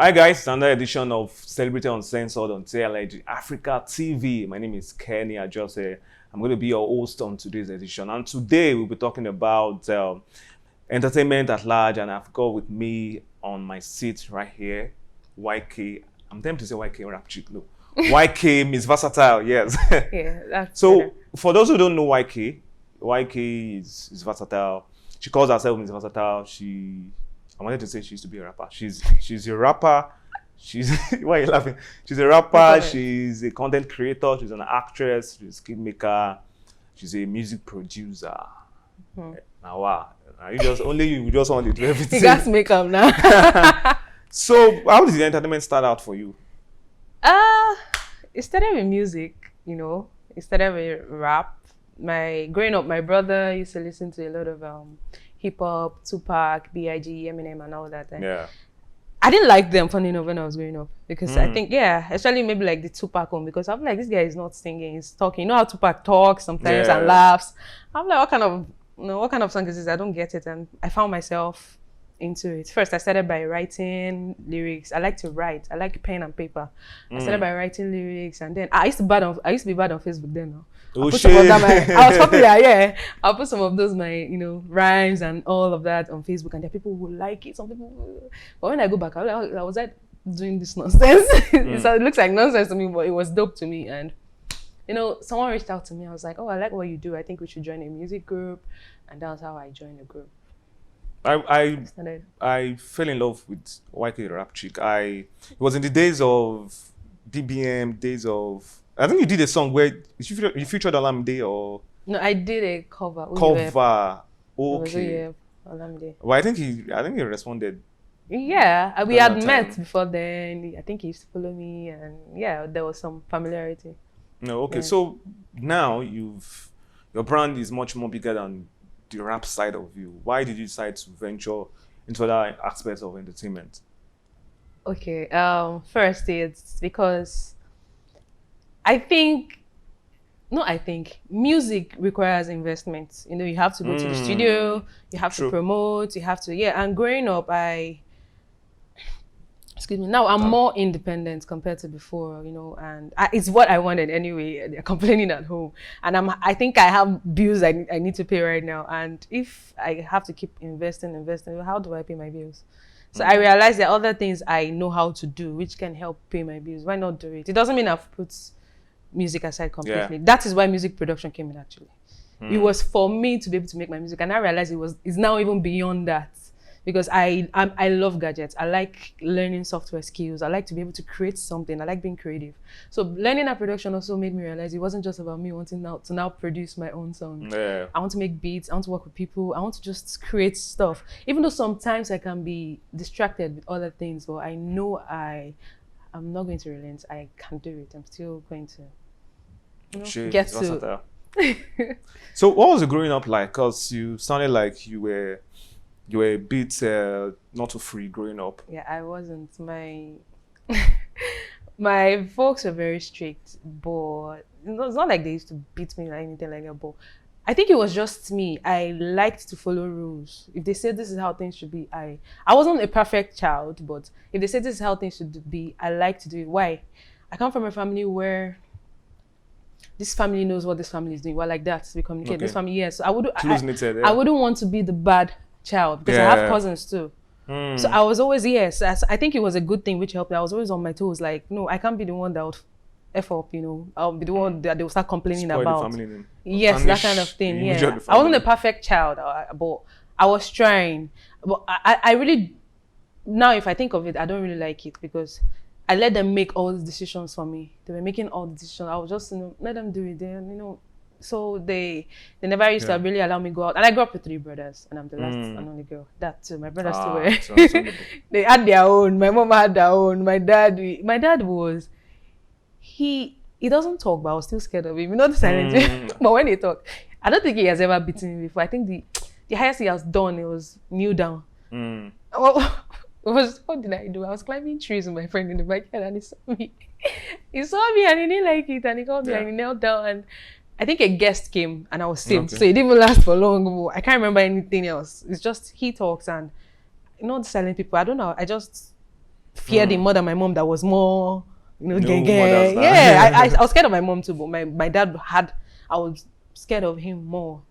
Hi guys, it's another edition of Celebrity Uncensored on TligAfrica TV. My name is Kenni. I'm going to be your host on today's edition. And today we'll be talking about entertainment at large. And I've got with me on my seat right here, YK. I'm tempted to say YK rap chick. No, YK Miss Versatile. Yes. Yeah, that's So better. for those who don't know YK is versatile. She calls herself Miss Versatile. I wanted to say she used to be a rapper. She's a rapper. Why are you laughing? She's a rapper. She's a content creator. She's an actress. She's a skill maker. She's a music producer. Now, wow. You just want to do everything. You got makeup now. So, how did the entertainment start out for you? It started with music, It started with rap. Growing up, my brother used to listen to a lot of hip hop, Tupac, B.I.G., Eminem, and all that. And Yeah. I didn't like them, funny enough, when I was growing up, because I think, especially maybe like the Tupac one, because I'm like, this guy is not singing, he's talking. You know how Tupac talks sometimes and laughs. I'm like, what kind of song is this? I don't get it, and I found myself into it. First, I started by writing lyrics. I like to write. I like pen and paper. I started by writing lyrics, and then I used to be bad on Facebook then. No? Oh, I was popular, yeah. I'll put some of those rhymes and all of that on Facebook, and there are people who like it. Some people, but when I go back, I was like doing this nonsense. So it looks like nonsense to me, but it was dope to me. And someone reached out to me. I was like, oh, I like what you do. I think we should join a music group, and that's how I joined the group. I fell in love with YK rap chick. It was in the days of BBM, days of. I think you did a song where you featured Olamide or. No, I did a cover. Okay. Olamide. Well, I think he responded. Yeah, we had time. met before then. I think he used to follow me, and yeah, there was some familiarity. No, okay. Yeah. So now your brand is much more bigger than the rap side of you. Why did you decide to venture into other aspects of entertainment? Okay. First, it's because music requires investment. You have to go to the studio, you have to promote, you have to, and growing up, now I'm more independent compared to before, and it's what I wanted anyway. They're complaining at home, and I think I have bills I need to pay right now, and if I have to keep investing, how do I pay my bills? So I realized there are other things I know how to do which can help pay my bills. Why not do it? It doesn't mean I've put music aside completely. Yeah. That is why music production came in, actually. It was for me to be able to make my music, and I realized it's now even beyond that, because I love gadgets. I like learning software skills. I like to be able to create something. I like being creative. So learning that production also made me realize it wasn't just about me wanting to produce my own song. Yeah. I want to make beats. I want to work with people. I want to just create stuff. Even though sometimes I can be distracted with other things, but I know I'm not going to relent. I can do it. I'm still going to get to. So what was it growing up like? Because you sounded like you were a bit not too free growing up. Yeah, I wasn't. My folks were very strict, but it's not like they used to beat me or anything like that. But I think it was just me. I liked to follow rules. If they said this is how things should be, I wasn't a perfect child, but if they said this is how things should be, I like to do it. Why? I come from a family where this family knows what this family is doing. Well, like that, we communicate. Okay. This family, yes. So I I wouldn't want to be the bad child, because I have cousins too. So I was always, I think it was a good thing which helped me. I was always on my toes, like, no, I can't be the one that would F up, I'll be the one that they will start complaining Spoil about. the family name. Yes, that kind of thing. Yeah, I wasn't a perfect child, but I was trying. But I really, now if I think of it, I don't really like it, because I let them make all the decisions for me. They were making all the decisions. I was just, let them do it. Then, so they never used to really allow me go out. And I grew up with 3 brothers, and I'm the last and only girl. That too. My brothers too were. They had their own. My mom had their own. My dad was, he doesn't talk, but I was still scared of him. The silent. But when he talk, I don't think he has ever beaten me before. I think the highest he has done, it was kneel down. What did I do? I was climbing trees with my friend in the backyard, and he saw me. He saw me and he didn't like it, and he called me and he knelt down, and I think a guest came and I was saved. So it didn't even last for long. I can't remember anything else. It's just he talks, and the silent people, I don't know. I just feared him more than my mom that was more, genge. Now. Yeah, I was scared of my mom too, but my dad I was scared of him more.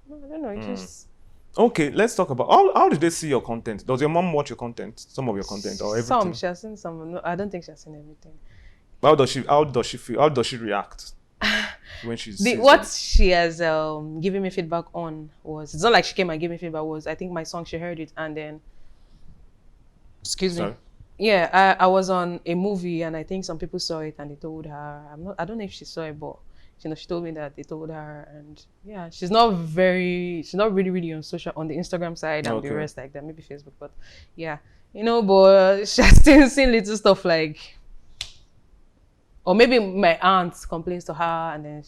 No, I don't know, it just... Okay, let's talk about how did they see your content? Does your mom watch your content? Some of your content or everything? Some, she has seen some. No, I don't think she has seen everything. How does she feel? How does she react when she's what she has given me feedback on was, it's not like she came and gave me feedback, was I think my song, she heard it and then me. Yeah, I was on a movie and I think some people saw it and they told her, I don't know if she saw it, but she told me that they told her, and yeah, she's not really on the Instagram side and the rest like that, maybe Facebook, but yeah, but she has still seen little stuff like, or maybe my aunt complains to her and then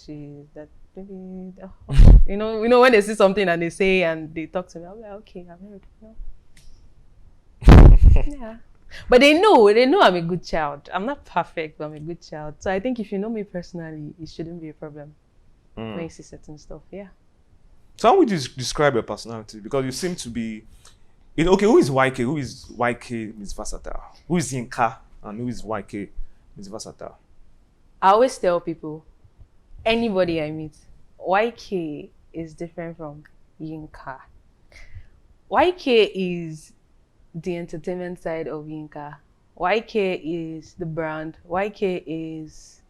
maybe when they see something and they say and they talk to me, I'm like, okay, I've heard. Yeah. But they know I'm a good child. I'm not perfect, but I'm a good child. So I think if you know me personally, it shouldn't be a problem when you see certain stuff. Yeah. So how would you describe your personality? Because you seem to be, okay, who is YK? Who is YK Miss Versatile? Who is Yinka? And who is YK Miss Versatile? I always tell people, anybody I meet, YK is different from Yinka. YK is the entertainment side of Yinka. YK is the brand. YK is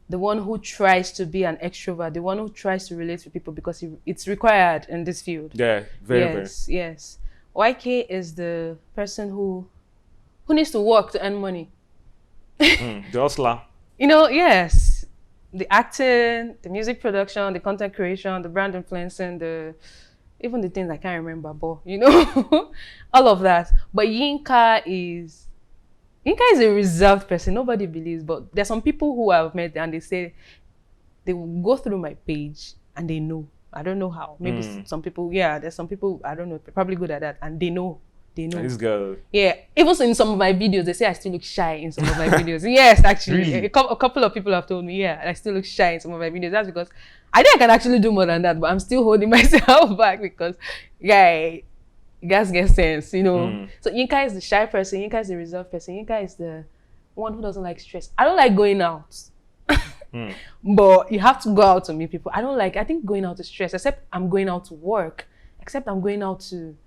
the one who tries to be an extrovert, the one who tries to relate to people because it's required in this field. Yeah, very. Yes. YK is the person who needs to work to earn money. The hustler. Yes. The acting, the music production, the content creation, the brand influencing, even the things I can't remember, but all of that. But Yinka is a reserved person. Nobody believes, but there's some people who I've met and they say they will go through my page and they know. I don't know how. Maybe some people, there's some people, I don't know, probably good at that, and they know. This girl. Yeah, even in some of my videos, they say I still look shy in some of my videos. Yes, actually, really? A couple of people have told me, I still look shy in some of my videos. That's because I think I can actually do more than that, but I'm still holding myself back because, you guys get sense, So Yinka is the shy person. Yinka is the reserved person. Yinka is the one who doesn't like stress. I don't like going out, but you have to go out to meet people. I think going out is stress, except I'm going out to work, except I'm going out to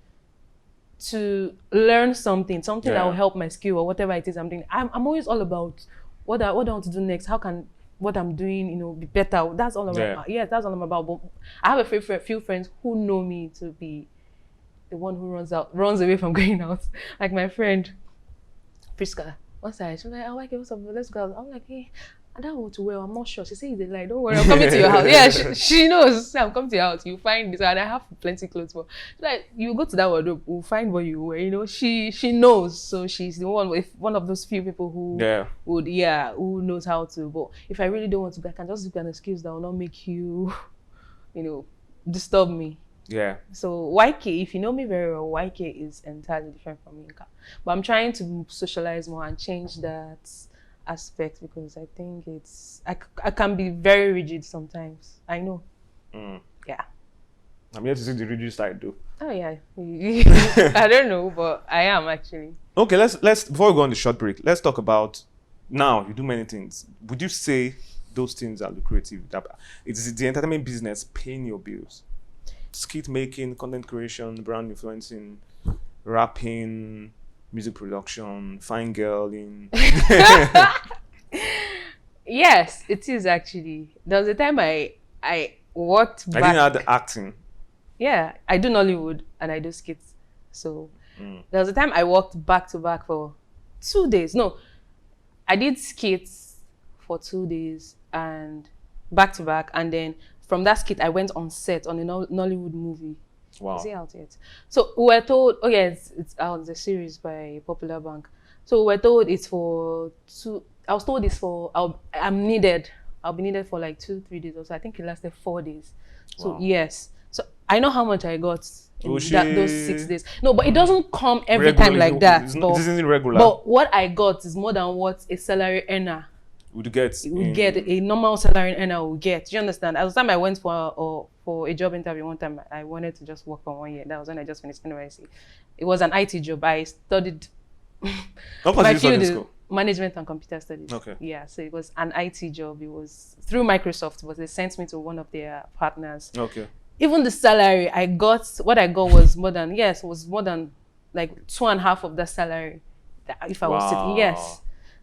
learn something that will help my skill or whatever it is I'm doing. I'm always all about what I want to do next. How can what I'm doing, be better? That's all I'm about. Yeah, that's all I'm about. But I have a few friends who know me to be the one who runs away from going out. Like my friend Priska. Once she was like, okay, what's up? Let's go out. I'm like, hey, I don't know what to wear. I'm not sure. She said, it's a lie. Don't worry. I'm coming to your house. Yeah, she knows. I'm coming to your house. You find this. And I have plenty of clothes. But like, you go to that wardrobe. We'll find what you wear. She knows. So she's the one of those few people who who knows how to. But if I really don't want to go, I can just look at an excuse that will not make you, disturb me. Yeah. So YK, if you know me very well, YK is entirely different from Yinka. But I'm trying to socialize more and change that aspect because I think I can be very rigid sometimes. I know. Yeah. I'm here to see the rigid side though. Oh yeah. I don't know, but I am actually. Okay, let's before we go on the short break, let's talk about now you do many things. Would you say those things are lucrative? That is the entertainment business paying your bills? Skit making, content creation, brand influencing, rapping, music production, fine girling. Yes, it is actually. There was a time I worked back. I didn't add acting. Yeah, I do Nollywood and I do skits. So there was a time I worked back to back for 2 days. No, I did skits for 2 days and back to back, and then from that skit, I went on set on a Nollywood movie. Wow. Is it out yet? So we were told, it's out, the series by Popular Bank. So we were told it's for I was told it's for, I'm needed. I'll be needed for like 2-3 days or so. I think it lasted 4 days. So wow. Yes. So I know how much I got in those 6 days. No, but it doesn't come every time like that. It isn't regular. But what I got is more than what a salary earner would get. A normal salary earner would get. Do you understand? At the time I went for a job interview one time, I wanted to just work for 1 year. That was when I just finished NYC. It was an IT job. I studied What My was you field in is school? management and computer studies. Okay. Yeah, so it was an IT job. It was through Microsoft, but they sent me to one of their partners. Okay. Even the salary what I got was more than like 2.5 of that salary. If I was sitting, yes.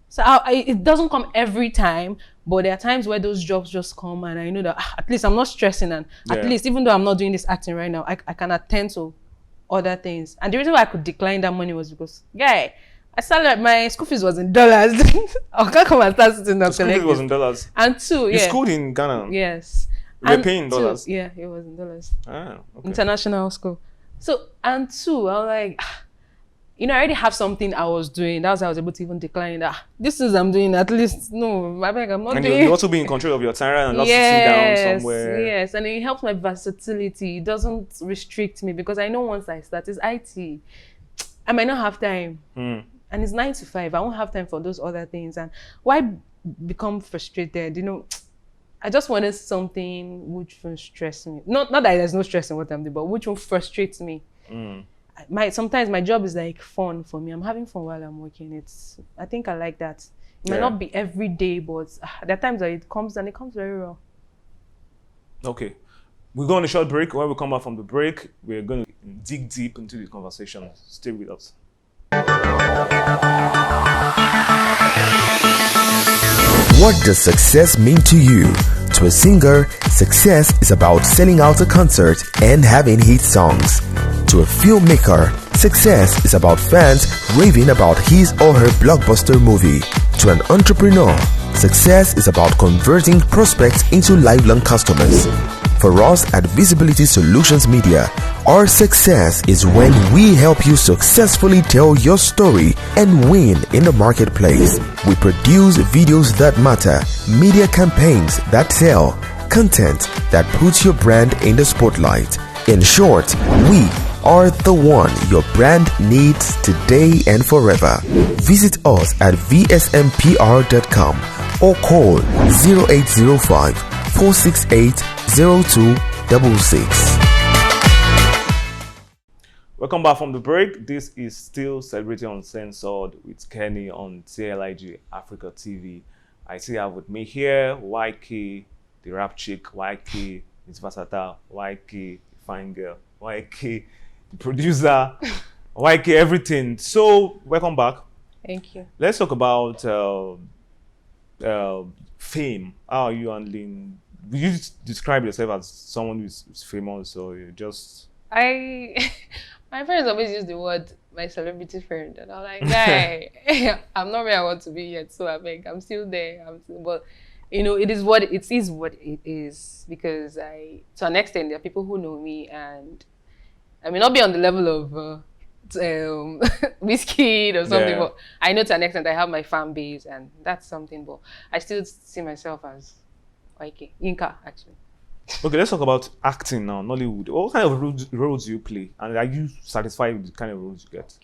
So it doesn't come every time, but there are times where those jobs just come, and I know that at least I'm not stressing, and at least even though I'm not doing this acting right now, I can attend to other things. And the reason why I could decline that money was because, my school fees was in dollars. I can't come and start sitting down. School fees was in dollars. And two, You schooled in Ghana? Yes. They were paying dollars? Yeah, it was in dollars. Ah, okay. International school. So, and two, I was like, I already have something I was doing. That's why I was able to even decline that. This is I'm doing, at least, no, I'm not and doing. You also be in control of your time and not sitting down somewhere. Yes, and it helps my versatility. It doesn't restrict me because I know once I start, it's IT. I might not have time. And it's 9 to 5. I won't have time for those other things. And why become frustrated? I just wanted something which won't stress me. Not that there's no stress in what I'm doing, but which won't frustrate me. Sometimes my job is like fun for me. I'm having fun while I'm working. I think I like that. It might not be every day, but there are times that it comes and it comes very well. Okay. We'll go on a short break. When we come back from the break, we're going to dig deep into the conversation. Stay with us. What does success mean to you? To a singer, success is about selling out a concert and having hit songs. To a filmmaker, success is about fans raving about his or her blockbuster movie. To an entrepreneur, success is about converting prospects into lifelong customers. For us at Visibility Solutions Media, our success is when we help you successfully tell your story and win in the marketplace. We produce videos that matter, media campaigns that sell, content that puts your brand in the spotlight. In short, we are the one your brand needs today and forever. Visit us at vsmpr.com or call 0805 468 0266. Welcome back from the break. This is still celebrating Uncensored with Kenni on TligAfrica TV. I still have with me here Whykayy, the rap chick, Whykayy, Miss Versatile, Whykayy, fine girl, Whykayy, the producer, Whykayy, everything. So, welcome back. Thank you. Let's talk about fame. How are you handling? You describe yourself as someone who's famous, or you just... My friends always use the word my celebrity friend, and I'm like, guy, I'm not where I want to be yet, so I'm still there. But it is what it is, because to an extent, there are people who know me, and I may not be on the level of Wizkid or something, but I know to an extent I have my fan base, and that's something. But I still see myself as Whykayy, Yinka, actually. Okay, let's talk about acting now, Nollywood. What kind of roles do you play? And are you satisfied with the kind of roles you get?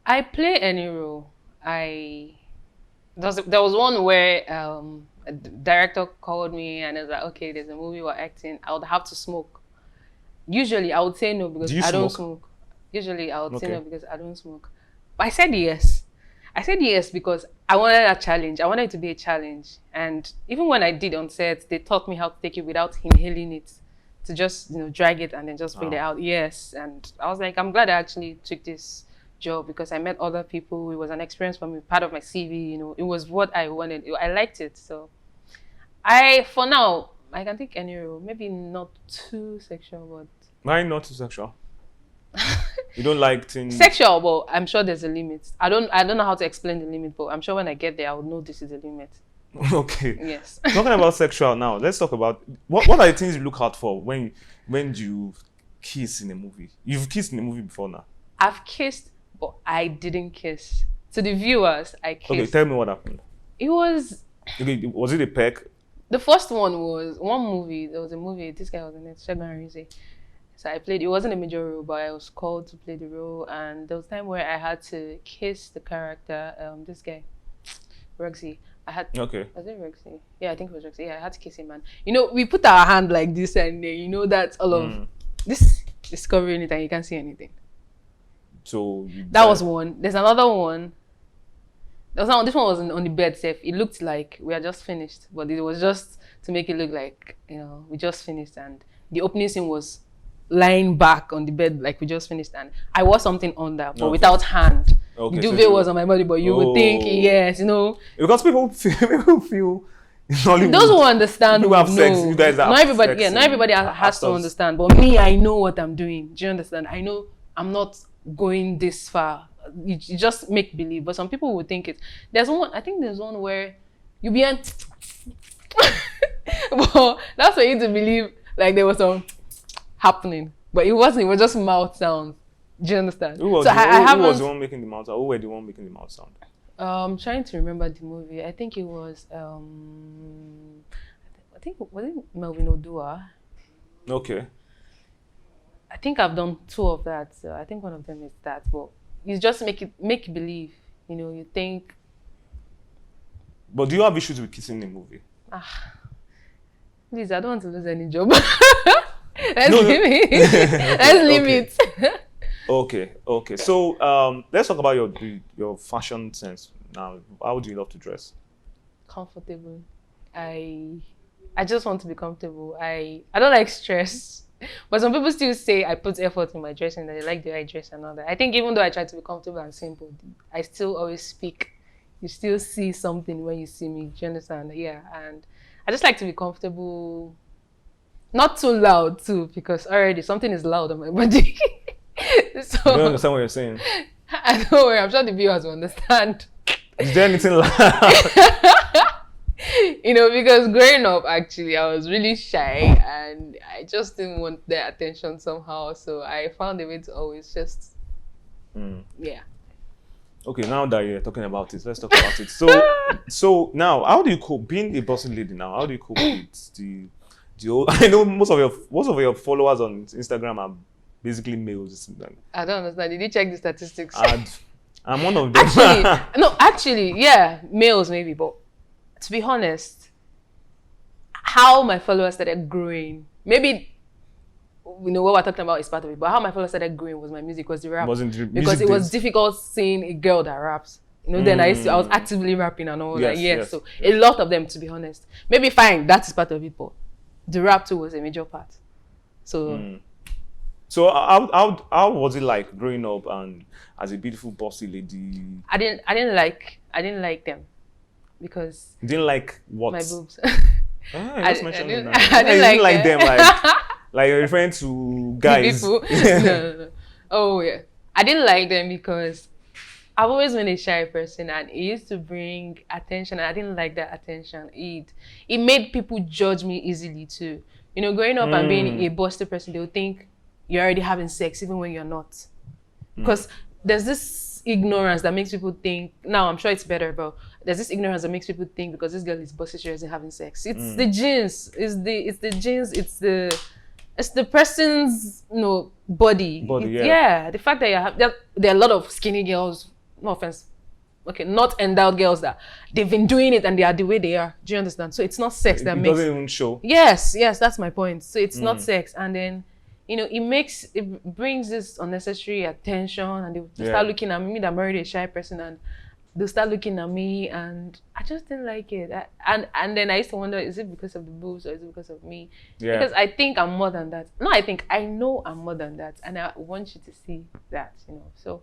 I play any role. There was one where a director called me and was like, okay, there's a movie we're acting. I would have to smoke. Usually, I would say no because I don't smoke. Usually, I would say no because I don't smoke. But I said yes. I said yes because I wanted a challenge. I wanted it to be a challenge. And even when I did on set, they taught me how to take it without inhaling it, to just drag it and then just bring it out. Yes. And I was like, I'm glad I actually took this job because I met other people. It was an experience for me, part of my CV. It was what I wanted. I liked it. So for now, I can take any role. Maybe not too sexual, but... Why not too sexual? You don't like things... Sexual, but I'm sure there's a limit. I don't know how to explain the limit, but I'm sure when I get there, I will know this is the limit. Okay. Yes. Talking about sexual now, let's talk about what are the things you look out for when you kiss in a movie? You've kissed in a movie before now. I've kissed, but I didn't kiss. To the viewers, I kissed. Okay, tell me what happened. It was... Okay, was it a peck? The first one was one movie. There was a movie. This guy was in it, Shagun. So I played, it wasn't a major role, but I was called to play the role. And there was a time where I had to kiss the character, this guy, Roxy. Okay. Was it Roxy? Yeah, I think it was Roxy. Yeah, I had to kiss him. And, we put our hand like this and that's all of this discovering it and you can't see anything. So that was one. There's another one. This one was on the bed safe. It looked like we had just finished, but it was just to make it look like, we just finished, and the opening scene was lying back on the bed like we just finished, and I wore something under, but without hand. Okay, the duvet was on my body, but you would think, yes, because people feel those who understand people have sex, you guys have not everybody sex, not everybody has to understand, but me, I know what I'm doing. Do you understand? I know I'm not going this far. You just make believe, but some people would think it. There's one where you be well, that's for you to believe like there was some happening, but it wasn't. It was just mouth sounds. Do you understand? Who was the one making the mouth sound? Who were the one making the mouth sound? I'm trying to remember the movie. I think it was was it Melvin Odua? Okay. I think I've done 2 of that. So I think one of them is that. But you just make believe. You think. But do you have issues with kissing in the movie? Please, I don't want to lose any job. Let's leave it. Okay. So let's talk about your fashion sense now. How do you love to dress? Comfortable. I just want to be comfortable. I don't like stress. But some people still say I put effort in my dressing, that they like the way I dress and all that. I think even though I try to be comfortable and simple, I still always speak. You still see something when you see me. Do you understand? Yeah. And I just like to be comfortable. Not too loud too, because already something is loud on my body. So, I don't understand what you're saying. I don't worry, I'm sure the viewers will understand. Is there anything loud? Because growing up, actually, I was really shy and I just didn't want their attention somehow. So I found a way to always just, yeah. Okay, now that you're talking about it, let's talk about it. So now, how do you cope being a bossy lady now? How do you cope with the old? I know most of your followers on Instagram are basically males. I don't understand. Did you check the statistics? I'm one of them. Actually, yeah, males maybe, but to be honest, how my followers started growing, maybe what we're talking about is part of it, but how my followers started growing was my music, was the rap. Because it was difficult seeing a girl that raps. Then I was actively rapping and all that. Yes. So a lot of them, to be honest. Maybe fine, that is part of it, but the rap too was a major part. So So how was it like growing up and as a beautiful bossy lady? I didn't like them because you didn't like what? My boobs. I didn't like them like you're referring to guys. No. Oh yeah. I didn't like them because I've always been a shy person and it used to bring attention and I didn't like that attention. It made people judge me easily too. Growing up and being a bossy person, they'll think you're already having sex even when you're not. Because there's this ignorance that makes people think, now I'm sure it's better, but there's this ignorance that makes people think because this girl is bossy, she isn't having sex. It's the genes. It's the genes. It's the person's body. Yeah. The fact that there are a lot of skinny girls, no offense, okay, not endowed girls that they've been doing it and they are the way they are. Do you understand? So it's not sex that makes. It doesn't even show. Yes, that's my point. So it's not sex, and then it brings this unnecessary attention, and they start looking at me. I'm already a shy person, and they start looking at me, and I just didn't like it. And then I used to wonder, is it because of the boobs or is it because of me? Yeah. Because I think I'm more than that. No, I know I'm more than that, and I want you to see that, So,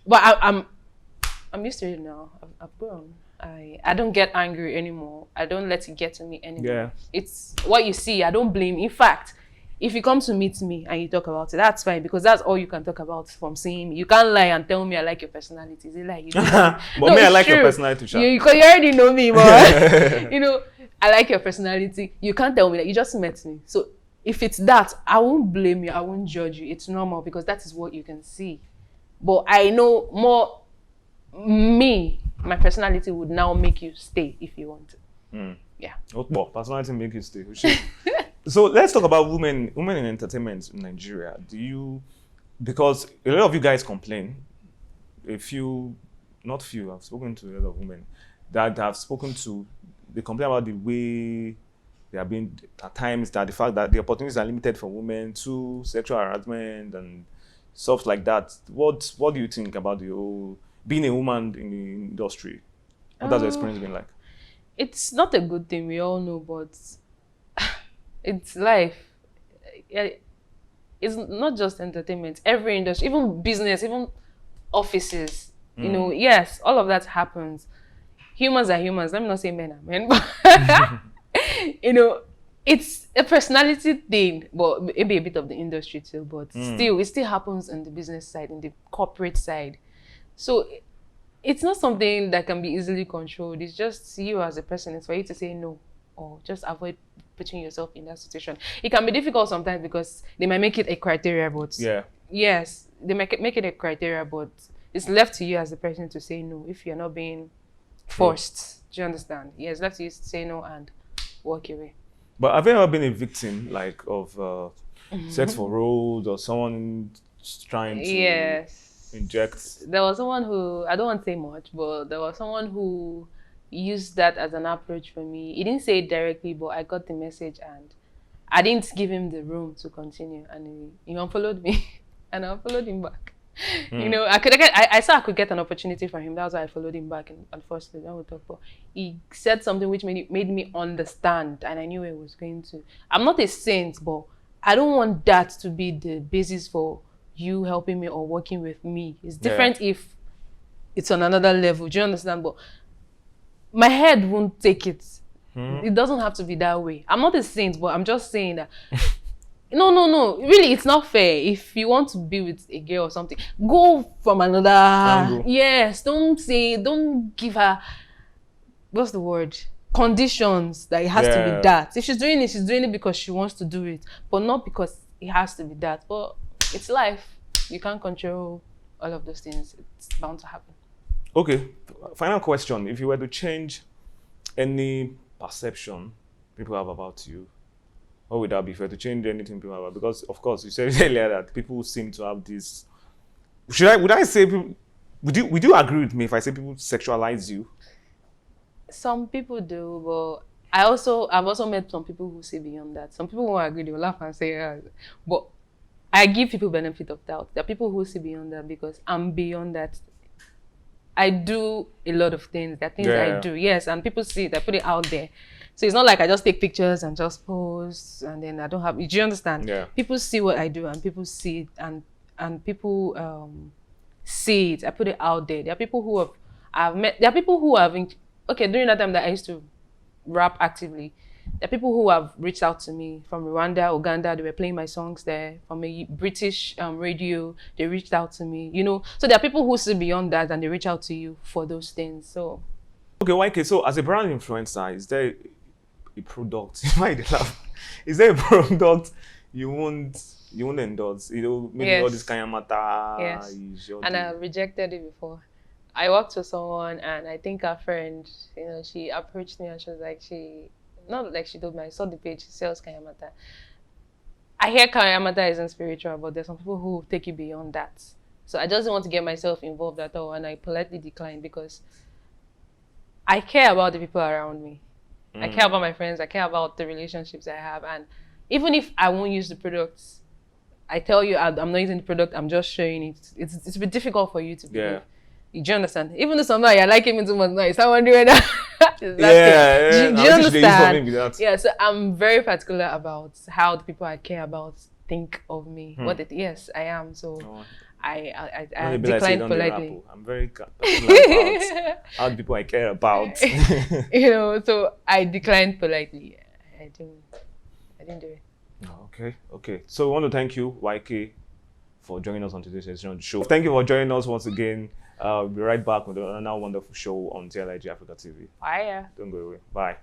but I'm used to it now. I've grown. I don't get angry anymore. I don't let it get to me anymore. Yeah. It's what you see. I don't blame. In fact, if you come to meet me and you talk about it, that's fine, because that's all you can talk about from seeing me. You can't lie and tell me I like your personality. Is it like you do? But no, I like your personality, because you already know me, but I like your personality. You can't tell me that. You just met me. So if it's that, I won't blame you. I won't judge you. It's normal because that is what you can see. But I know more. My personality would now make you stay if you want to. Yeah. Well, personality make you stay. So let's talk about women in entertainment in Nigeria. Because a lot of you guys complain. I've spoken to a lot of women that have spoken to, they complain about the way they are being, at times, that the fact that the opportunities are limited for women, to sexual harassment and stuff like that. What do you think about the whole being a woman in the industry? What has the experience been like? It's not a good thing, we all know, but it's life. It's not just entertainment. Every industry, even business, even offices, you know, yes, all of that happens. Humans are humans. Let me not say men are men, but you know, it's a personality thing, but maybe a bit of the industry too, but still, it still happens on the business side, in the corporate side. So it's not something that can be easily controlled. It's just you as a person. It's for you to say no or just avoid putting yourself in that situation. It can be difficult sometimes because they might make it a criteria, but yes, they make it a criteria, but it's left to you as a person to say no if you're not being forced. Do you understand? Yeah, it's left to you to say no and walk away. But have you ever been a victim, like, of sex for roles or someone trying to inject? There was someone who, I don't want to say much, but there was someone who used that as an approach for me. He didn't say it directly, but I got the message and I didn't give him the room to continue, and he unfollowed me and I unfollowed him back. You know, I saw I could get an opportunity for him. That's why I followed him back, and unfortunately, then we talk. But he said something which made me understand, and I knew where it was going to. I'm not a saint, but I don't want that to be the basis for you helping me or working with me. It's different if it's on another level. Do you understand? But my head won't take it. It doesn't have to be that way. I'm not a saint, but I'm just saying that. No. Really, it's not fair. If you want to be with a girl or something, go from another angle. Yes, don't give her, what's the word? Conditions that it has to be that. If she's doing it because she wants to do it, but not because it has to be that. But it's life. You can't control all of those things. It's bound to happen. Okay, final question. If you were to change any perception people have about you, what would that be? If you were to change anything people have about? Because, of course, you said earlier that people seem to have this... Would I say people... Would you agree with me if I say people sexualize you? Some people do, but I've also met some people who say beyond that. Some people won't agree, they will laugh and say, but I give people benefit of doubt. There are people who see beyond that because I'm beyond that. I do a lot of things. There are things I do, yes, and people see it, I put it out there. So it's not like I just take pictures and just post and then I don't have, do you understand? Yeah. People see what I do and people see it and people see it. I put it out there. There are people who I've met, there are people who have, during that time that I used to rap actively, there are people who have reached out to me from Rwanda, Uganda. They were playing my songs there. From a British radio, they reached out to me, you know. So there are people who see beyond that and they reach out to you for those things. So. Okay, YK, so as a brand influencer, is there a product, is there a product you won't endorse? You know, maybe all this Kayamata. Yes. And I rejected it before. I worked with someone and I think our friend, you know, she approached me and she was like, not like she told me, I saw the page, she sells Kayamata. I hear Kayamata isn't spiritual, but there's some people who take it beyond that. So I just didn't want to get myself involved at all, and I politely declined because I care about the people around me. I care about my friends, I care about the relationships I have, and even if I won't use the products, I tell you I'm not using the product, I'm just showing it. It's a bit difficult for you to believe. Do you understand? Even though sometimes you're liking me too much now, it's not wondering that. Do you understand? Yeah, so I'm very particular about how the people I care about think of me. Yes, I am. So I declined politely. I'm very particular about how the people I care about. You know, so I declined politely. I didn't do it. Okay. So we want to thank you, YK, for joining us on today's edition of the show. Thank you for joining us once again. We'll be right back with another wonderful show on TligAfrica TV. Bye. Don't go away. Bye.